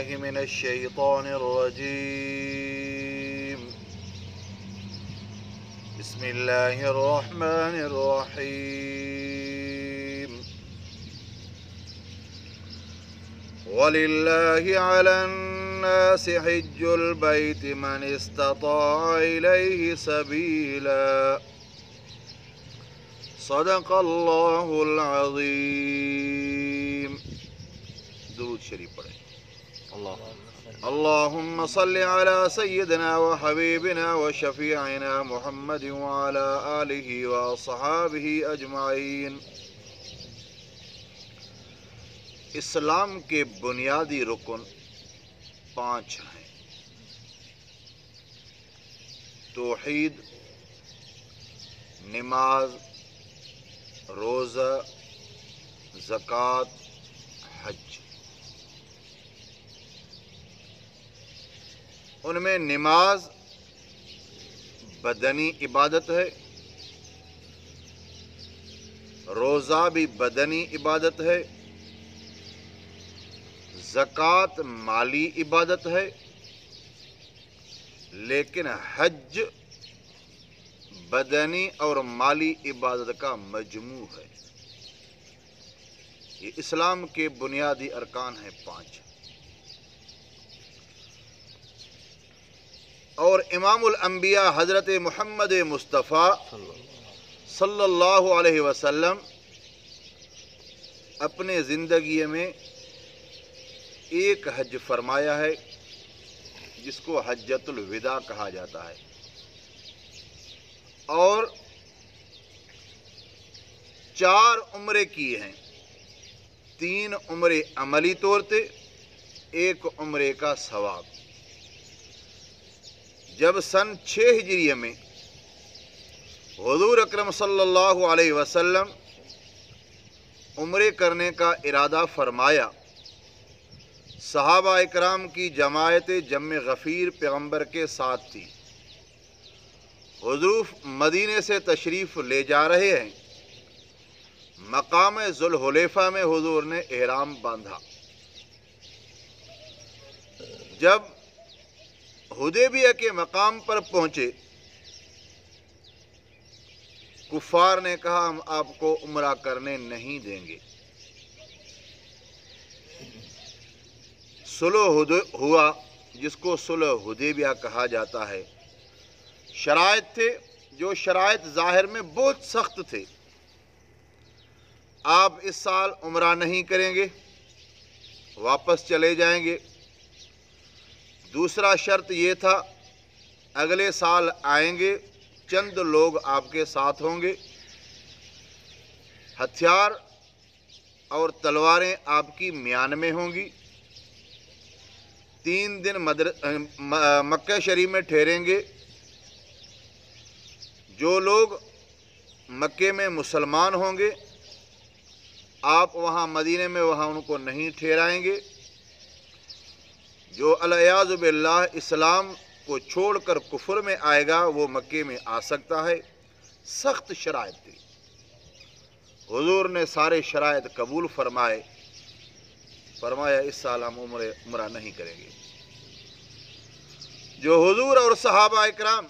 بالله من الشيطان الرجيم. بسم الله الرحمن الرحيم. ولله على الناس حج البيت من استطاع إليه سبيلا. صدق الله العظيم. درود شریف پڑھیں. اللهم صل على سيدنا وحبيبنا وشفيعنا محمد وعلى آله وصحابه أجمعين. اسلام کے بنیادی رکن 5 ہیں: توحید، نماز، روزہ، زکوٰۃ، حج. ان میں نماز بدنی عبادت ہے، روزہ بھی بدنی عبادت ہے، زکوٰۃ مالی عبادت ہے، لیکن حج بدنی اور مالی عبادت کا مجموع ہے. یہ اسلام کے بنیادی ارکان ہیں 5. اور امام الانبیاء حضرت محمد مصطفیٰ صلی اللہ علیہ وسلم اپنے زندگی میں ایک حج فرمایا ہے جس کو حجۃ الوداع کہا جاتا ہے، اور 4 عمرے کیے ہیں. 3 عمرے عملی طور پہ، 1 عمرے کا ثواب. جب سن 6 ہجریہ میں حضور اکرم صلی اللہ علیہ وسلم عمرے کرنے کا ارادہ فرمایا، صحابہ اکرام کی جماعت جم غفیر پیغمبر کے ساتھ تھی. حضور مدینے سے تشریف لے جا رہے ہیں. مقام ذوالحلیفہ میں حضور نے احرام باندھا. جب حدیبیہ کے مقام پر پہنچے، کفار نے کہا ہم آپ کو عمرہ کرنے نہیں دیں گے. صلح ہوا جس کو صلح حدیبیہ کہا جاتا ہے. شرائط تھے جو شرائط ظاہر میں بہت سخت تھے. آپ اس سال عمرہ نہیں کریں گے، واپس چلے جائیں گے. دوسرا شرط یہ تھا اگلے سال آئیں گے، چند لوگ آپ کے ساتھ ہوں گے، ہتھیار اور تلواریں آپ کی میان میں ہوں گی. 3 دن مکہ شریف میں ٹھہریں گے. جو لوگ مکے میں مسلمان ہوں گے آپ وہاں مدینے میں وہاں ان کو نہیں ٹھہرائیں گے. جو العیاذ باللہ اسلام کو چھوڑ کر کفر میں آئے گا وہ مکے میں آ سکتا ہے. سخت شرائط تھی. حضور نے سارے شرائط قبول فرمایا اس سال ہم عمرہ نہیں کریں گے. جو حضور اور صحابہ اکرام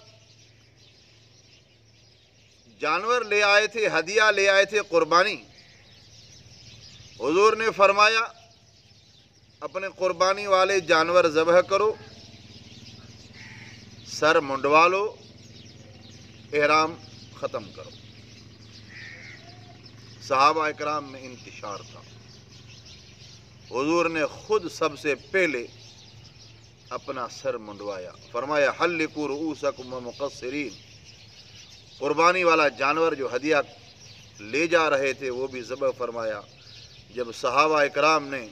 جانور لے آئے تھے، ہدیہ لے آئے تھے، قربانی، حضور نے فرمایا اپنے قربانی والے جانور ذبح کرو، سر منڈوا لو، احرام ختم کرو. صحابہ اکرام میں انتشار تھا. حضور نے خود سب سے پہلے اپنا سر منڈوایا. فرمایا حلقوا رؤوسکم ومقصرین. قربانی والا جانور جو ہدیہ لے جا رہے تھے وہ بھی ذبح فرمایا. جب صحابہ اکرام نے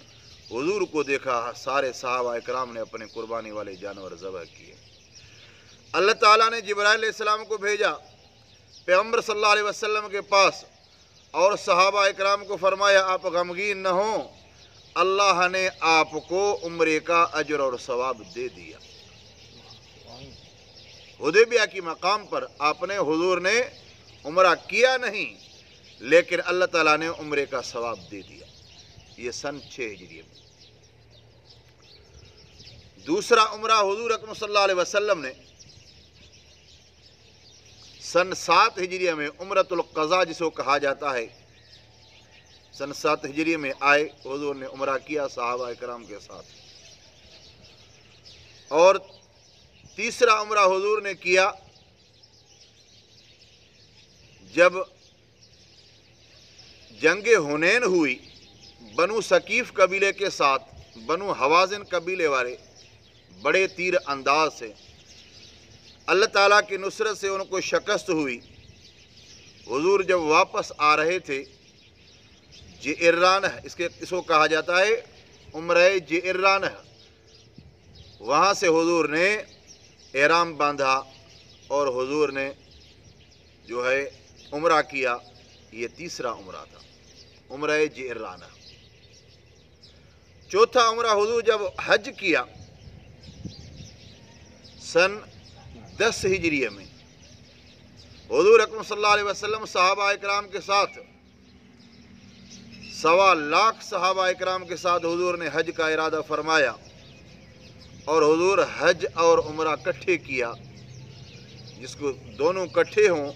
حضور کو دیکھا، سارے صحابہ اکرام نے اپنے قربانی والے جانور ذبح کیے. اللہ تعالیٰ نے جبرائیل علیہ السلام کو بھیجا پیغمبر صلی اللہ علیہ وسلم کے پاس، اور صحابہ اکرام کو فرمایا آپ غمگین نہ ہوں، اللہ نے آپ کو عمرے کا اجر اور ثواب دے دیا. حدیبیہ کی مقام پر آپ نے، حضور نے عمرہ کیا نہیں، لیکن اللہ تعالیٰ نے عمرے کا ثواب دے دیا. یہ سن 6 ہجری میں. دوسرا عمرہ حضور اکرم صلی اللہ علیہ وسلم نے سن 7 ہجریہ میں عمرۃ القضاء جس کو کہا جاتا ہے، سن 7 ہجریہ میں آئے، حضور نے عمرہ کیا صحابہ کرام کے ساتھ۔ اور تیسرا عمرہ حضور نے کیا جب جنگ حنین ہوئی، بنو ثقیف قبیلے کے ساتھ بنو حوازن قبیلے والے بڑے تیر انداز سے اللہ تعالیٰ کی نصرت سے ان کو شکست ہوئی۔ حضور جب واپس آ رہے تھے جعرانہ، اس کو کہا جاتا ہے عمرہ جعرانہ، وہاں سے حضور نے احرام باندھا اور حضور نے جو ہے عمرہ کیا۔ یہ تیسرا عمرہ تھا، عمرہ جعرانہ۔ چوتھا عمرہ حضور جب حج کیا سن 10 ہجریہ میں، حضور اکرم صلی اللہ علیہ وسلم صحابہ اکرام کے ساتھ 1.25 لاکھ صحابہ اکرام کے ساتھ حضور نے حج کا ارادہ فرمایا، اور حضور حج اور عمرہ کٹھے کیا۔ جس کو دونوں کٹھے ہوں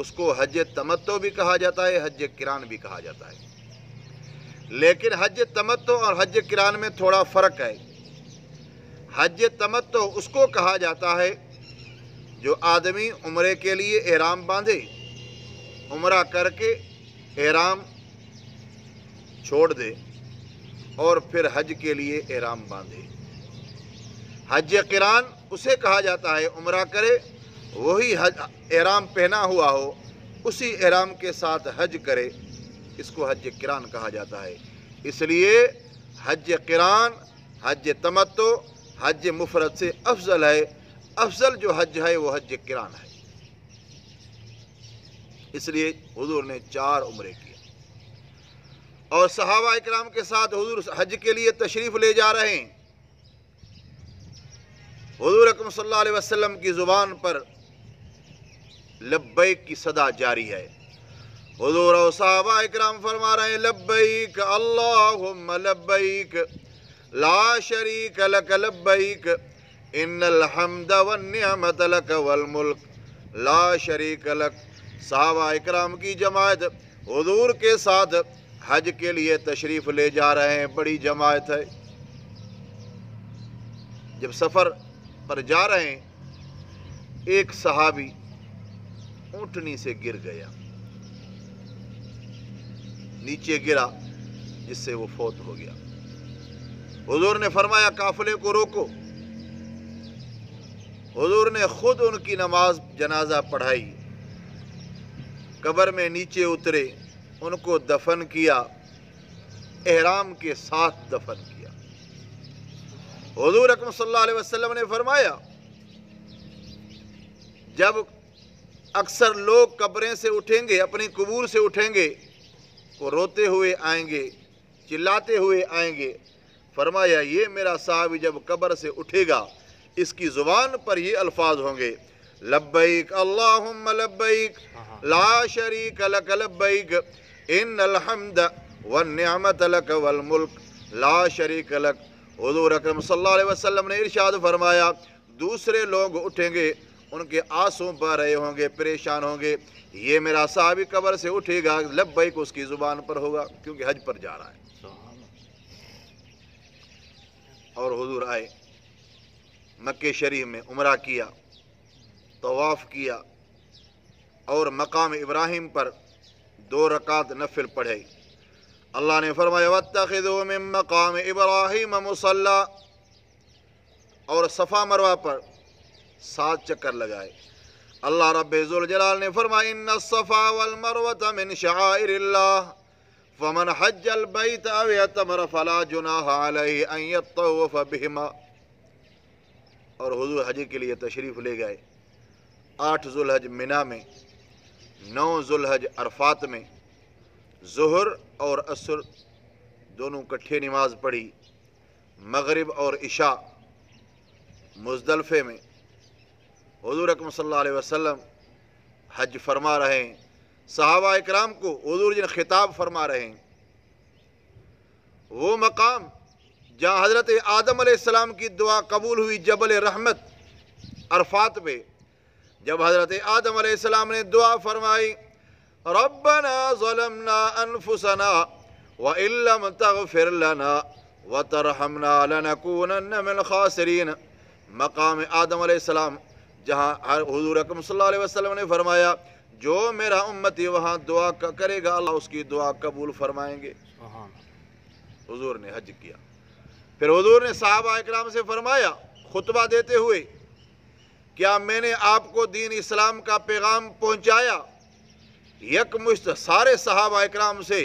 اس کو حج تمتع بھی کہا جاتا ہے، حج قران بھی کہا جاتا ہے۔ لیکن حج تمتع اور حج قران میں تھوڑا فرق ہے۔ حج تمتع اس کو کہا جاتا ہے جو آدمی عمرے کے لیے احرام باندھے، عمرہ کر کے احرام چھوڑ دے اور پھر حج کے لیے احرام باندھے۔ حج قران اسے کہا جاتا ہے عمرہ کرے، وہی حج احرام پہنا ہوا ہو، اسی احرام کے ساتھ حج کرے، اس کو حج قران کہا جاتا ہے۔ اس لیے حج قران، حج تمتع حج مفرد سے افضل ہے، افضل جو حج ہے وہ حج قران ہے۔ اس لیے حضور نے 4 عمرے کیے، اور صحابہ اکرام کے ساتھ حضور حج کے لیے تشریف لے جا رہے ہیں۔ حضور اکرم صلی اللہ علیہ وسلم کی زبان پر لبیک کی صدا جاری ہے۔ حضور اور صحابہ اکرام فرما رہے ہیں لبیک اللہم لبیک لا شریک لک لبیک ان الحمد والنعمت لک والملک لا شریک لک۔ صحابہ اکرام کی جماعت حضور کے ساتھ حج کے لیے تشریف لے جا رہے ہیں، بڑی جماعت ہے۔ جب سفر پر جا رہے ہیں ایک صحابی اونٹنی سے گر گیا، نیچے گرا جس سے وہ فوت ہو گیا۔ حضور نے فرمایا قافلے کو روکو۔ حضور نے خود ان کی نماز جنازہ پڑھائی، قبر میں نیچے اترے، ان کو دفن کیا، احرام کے ساتھ دفن کیا۔ حضور اکرم صلی اللہ علیہ وسلم نے فرمایا جب اکثر لوگ قبریں سے اٹھیں گے، اپنی قبور سے اٹھیں گے، وہ روتے ہوئے آئیں گے، چلاتے ہوئے آئیں گے۔ فرمایا یہ میرا صحابی جب قبر سے اٹھے گا اس کی زبان پر یہ الفاظ ہوں گے لبیک اللہم لبیک لا شریک لک لبیک ان الحمد والنعمت لک والملک لا شریک لک۔ حضور اکرم صلی اللہ علیہ وسلم نے ارشاد فرمایا دوسرے لوگ اٹھیں گے، ان کے آنسو بہہ رہے ہوں گے، پریشان ہوں گے، یہ میرا صحابی قبر سے اٹھے گا، لبیک اس کی زبان پر ہوگا کیونکہ حج پر جا رہا ہے۔ اور حضور آئے، مکہ شریف میں عمرہ کیا، طواف کیا، اور مقام ابراہیم پر 2 رکعت نفل پڑھے۔ اللہ نے فرمایا وَاتَّخِذُوا مِن مَّقَامِ إِبْرَاهِيمَ مُصَلًّى، اور صفا مروہ پر 7 چکر لگائے۔ اللہ رب ذوالجلال نے فرمایا ان الصفا والمروة من شعائر اللہ فمن حج البیت او اعتمر فلا جناح علیہ ان یطوف بہما۔ اور حضور حج کے لیے تشریف لے گئے، 8 ذوالحج منی میں، 9 ذوالحج عرفات میں، ظہر اور عصر دونوں کٹھے نماز پڑھی، مغرب اور عشاء مزدلفے میں۔ حضور اکرم صلی اللہ علیہ وسلم حج فرما رہے ہیں، صحابہ اکرام کو حضور جن خطاب فرما رہے ہیں، وہ مقام جہاں حضرت آدم علیہ السلام کی دعا قبول ہوئی جبل رحمت عرفات پہ، جب حضرت آدم علیہ السلام نے دعا فرمائی ربنا ظلمنا انفسنا وان لم تغفر لنا وترحمنا لنکونن من الخاسرین، مقام آدم علیہ السلام جہاں حضور اکرم صلی اللہ علیہ وسلم نے فرمایا جو میرا امتی وہاں دعا کرے گا اللہ اس کی دعا قبول فرمائیں گے۔ حضور نے حج کیا، پھر حضور نے صحابہ اکرام سے فرمایا خطبہ دیتے ہوئے، کیا میں نے آپ کو دین اسلام کا پیغام پہنچایا؟ یکمشت سارے صحابہ اکرام سے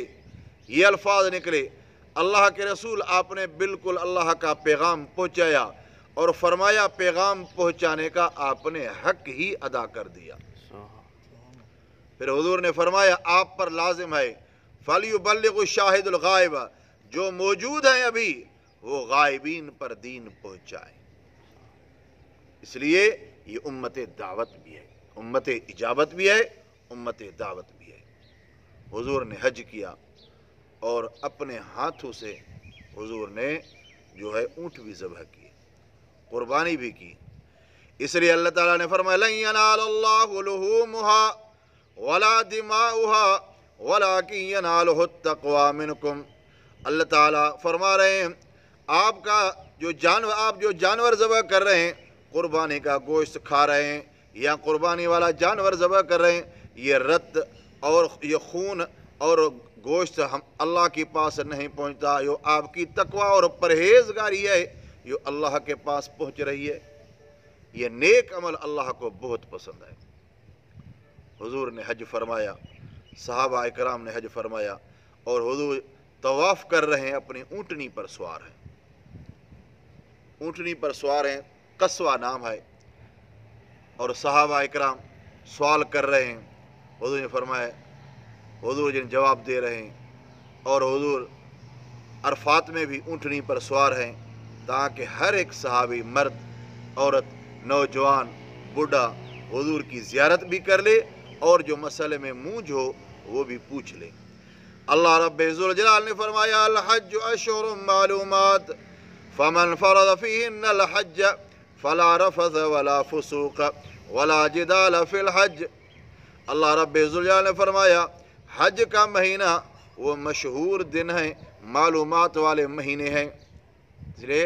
یہ الفاظ نکلے اللہ کے رسول آپ نے بالکل اللہ کا پیغام پہنچایا، اور فرمایا پیغام پہنچانے کا آپ نے حق ہی ادا کر دیا۔ پھر حضور نے فرمایا آپ پر لازم ہے فَلْيُبَلِّغُ الشَّاهِدُ الْغَائِبَ، جو موجود ہیں ابھی وہ غائبین پر دین پہنچائے۔ اس لیے یہ امت دعوت بھی ہے، امت اجابت بھی ہے، امت دعوت بھی ہے۔ حضور نے حج کیا اور اپنے ہاتھوں سے حضور نے جو ہے اونٹ بھی ذبح کیے، قربانی بھی کی۔ اس لیے اللہ تعالیٰ نے فرمایا لَن يَنَالَ اللَّهُ لُحُومُهَا وَلَا دِمَاؤُهَا وَلَكِنْ يَنَالُهُ التَّقْوَى مِنْكُمْ۔ اللہ تعالیٰ فرما رہے ہیں آپ جو جانور ذبح کر رہے ہیں، قربانی کا گوشت کھا رہے ہیں یا قربانی والا جانور ذبح کر رہے ہیں، یہ رت اور یہ خون اور گوشت ہم اللہ کے پاس نہیں پہنچتا، یہ آپ کی تقوی اور پرہیزگاری ہے، یہ اللہ کے پاس پہنچ رہی ہے۔ یہ نیک عمل اللہ کو بہت پسند ہے۔ حضور نے حج فرمایا، صحابہ اکرام نے حج فرمایا، اور حضور طواف کر رہے ہیں، اپنی اونٹنی پر سوار ہیں، اونٹنی پر سوار ہیں، قصوہ نام ہے، اور صحابہ اکرام سوال کر رہے ہیں۔ حضور نے فرمایا، حضور جن جواب دے رہے ہیں، اور حضور عرفات میں بھی اونٹنی پر سوار ہیں تاکہ ہر ایک صحابی مرد عورت نوجوان بوڑھا حضور کی زیارت بھی کر لے اور جو مسئلے میں مونجھ ہو وہ بھی پوچھ لے۔ اللہ رب ذوالجلال نے فرمایا الحج اشہر معلومات فمن فرض فیہن الحج فلا رفث ولا فسوق ولا جدال فی الحج۔ اللہ رب ذوالجلال نے فرمایا حج کا مہینہ وہ مشہور دن ہیں، معلومات والے مہینے ہیں، اس لیے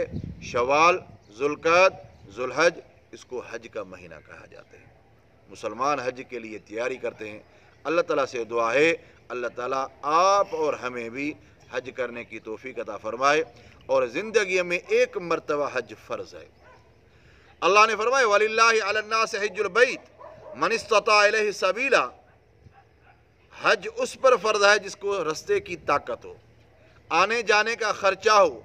شوال، ذوالقعدہ، ذوالحج، اس کو حج کا مہینہ کہا جاتا ہے۔ مسلمان حج کے لیے تیاری کرتے ہیں۔ اللہ تعالیٰ سے دعا ہے اللہ تعالیٰ آپ اور ہمیں بھی حج کرنے کی توفیق عطا فرمائے، اور زندگی میں ایک مرتبہ حج فرض ہے۔ اللہ نے فرمایا وَلِلَّهِ عَلَى النَّاسِ حِجُّ الْبَيْتِ مَنِ اسْتَطَاعَ إِلَيْهِ سَبِيلًا۔ حج اس پر فرض ہے جس کو رستے کی طاقت ہو، آنے جانے کا خرچہ ہو،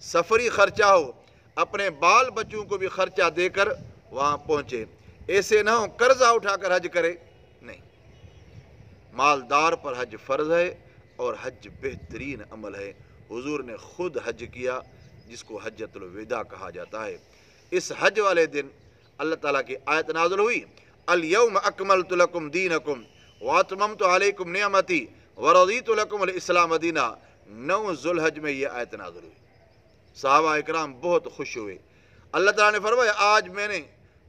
سفری خرچہ ہو، اپنے بال بچوں کو بھی خرچہ دے کر وہاں پہنچے۔ ایسے نہ ہو قرضہ اٹھا کر حج کرے، نہیں، مالدار پر حج فرض ہے، اور حج بہترین عمل ہے۔ حضور نے خود حج کیا جس کو حجۃ الوداع کہا جاتا ہے۔ اس حج والے دن اللہ تعالیٰ کی آیت نازل ہوئی اليوم اکملت لکم دینکم واتممت علیکم نعمتی ورضیت لکم الاسلام دینا۔ 9 ذوالحج میں یہ آیت نازل ہوئی۔ صحابہ اکرام بہت خوش ہوئے۔ اللہ تعالیٰ نے فرمایا آج میں نے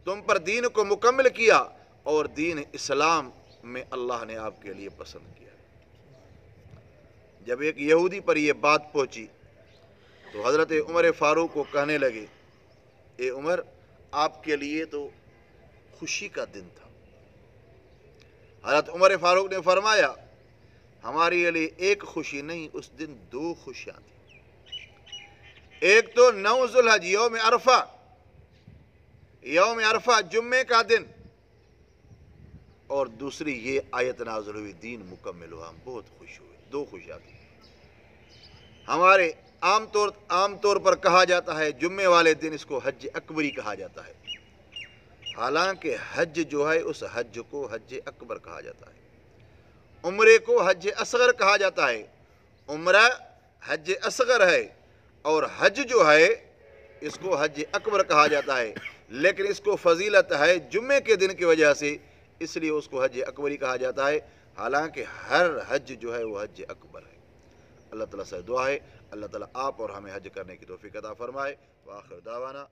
تم پر دین کو مکمل کیا، اور دین اسلام میں اللہ نے آپ کے لیے پسند کیا۔ جب ایک یہودی پر یہ بات پہنچی تو حضرت عمر فاروق کو کہنے لگے اے عمر آپ کے لیے تو خوشی کا دن تھا۔ حضرت عمر فاروق نے فرمایا ہمارے لیے ایک خوشی نہیں، اس دن 2 خوشیاں تھیں۔ ایک تو 9 ذوالحج یوم عرفہ، یوم عرفہ جمعے کا دن، اور دوسری یہ آیت نازل ہوئی دین مکمل ہوا، ہم بہت خوش ہوئے۔ 2 خوشیاں تھیں۔ ہمارے عام طور پر کہا جاتا ہے جمعے والے دن اس کو حج اکبری کہا جاتا ہے، حالانکہ حج جو ہے اس حج کو حج اکبر کہا جاتا ہے، عمرے کو حج اصغر کہا جاتا ہے۔ عمرہ حج اصغر ہے اور حج جو ہے اس کو حج اکبر کہا جاتا ہے، لیکن اس کو فضیلت ہے جمعے کے دن کی وجہ سے، اس لیے اس کو حج اکبری کہا جاتا ہے، حالانکہ ہر حج جو ہے وہ حج اکبر ہے۔ اللہ تعالیٰ سے دعا ہے اللہ تعالیٰ آپ اور ہمیں حج کرنے کی توفیق عطا فرمائے۔ وآخر دعوانا